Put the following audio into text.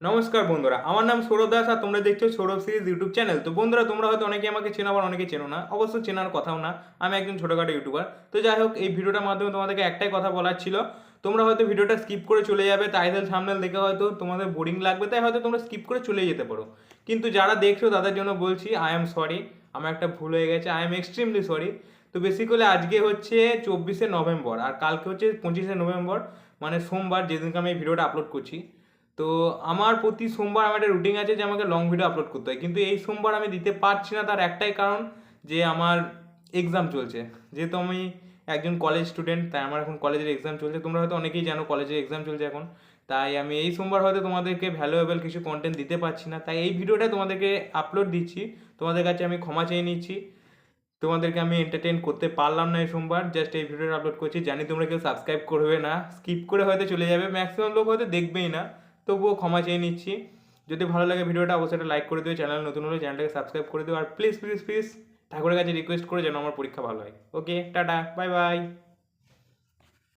নমস্কার বন্ধুরা, আমার নাম সৌরভ দাস আর তোমরা দেখছো সৌরভ সিরিজ ইউটিউব চ্যানেল। তো বন্ধুরা, তোমরা হয়তো অনেকে আমাকে চেনো, আবার অনেকে চেনো না। অবশ্য চেনার কথাও না, আমি একজন ছোটোখাটো ইউটিউবার। তো যাই হোক, এই ভিডিওটার মাধ্যমে তোমাদেরকে একটাই কথা বলার ছিল। তোমরা হয়তো ভিডিওটা স্কিপ করে চলে যাবে, টাইটেল থাম্বনেল দেখে হয়তো তোমাদের বোরিং লাগবে, তাই হয়তো তোমরা স্কিপ করে চলে যেতে পারো। কিন্তু যারা দেখছো তাদের জন্য বলছি, আই এম সরি, আমার একটা ভুল হয়ে গেছে, আই এম এক্সট্রিমলি সরি। তো বেসিক্যালি আজকে হচ্ছে 24শে নভেম্বর আর কালকে হচ্ছে 25শে নভেম্বর, মানে সোমবার, যেদিনকে আমি এই ভিডিওটা আপলোড করছি। তো আমার প্রতি সোমবার আমার একটা রুটিন আছে যে আমাকে লং ভিডিও আপলোড করতে হয়, কিন্তু এই সোমবার আমি দিতে পারছি না। তার একটাই কারণ যে আমার এক্সাম চলছে। যেহেতু আমি একজন কলেজ স্টুডেন্ট, তাই আমার এখন কলেজের এক্সাম চলছে। তোমরা হয়তো অনেকেই জানো কলেজের এক্সাম চলছে এখন। তাই আমি এই সোমবার হয়তো তোমাদেরকে ভ্যালুয়েবল কিছু কন্টেন্ট দিতে পারছি না, তাই এই ভিডিওটা তোমাদেরকে আপলোড দিচ্ছি। তোমাদের কাছে আমি ক্ষমা চেয়ে নিচ্ছি, তোমাদেরকে আমি এন্টারটেন করতে পারলাম না এই সোমবার। জাস্ট এই ভিডিওটা আপলোড করছি, জানি তোমরা কেউ সাবস্ক্রাইব করবে না, স্কিপ করে হয়তো চলে যাবে, ম্যাক্সিমাম লোক হয়তো দেখবেই না। তবুও ক্ষমা চেয়ে নিচ্ছি। যদি ভালো লাগে ভিডিওটা অবশ্যই একটা লাইক করে দিও, চ্যানেল নতুন হলে চ্যানেলটাকে সাবস্ক্রাইব করে দিও, আর প্লিজ প্লিজ প্লিজ ঠাকুরের কাছে রিকোয়েস্ট করে যেন আমার পরীক্ষা ভালো হয়। ওকে, টাটা, বাই বাই।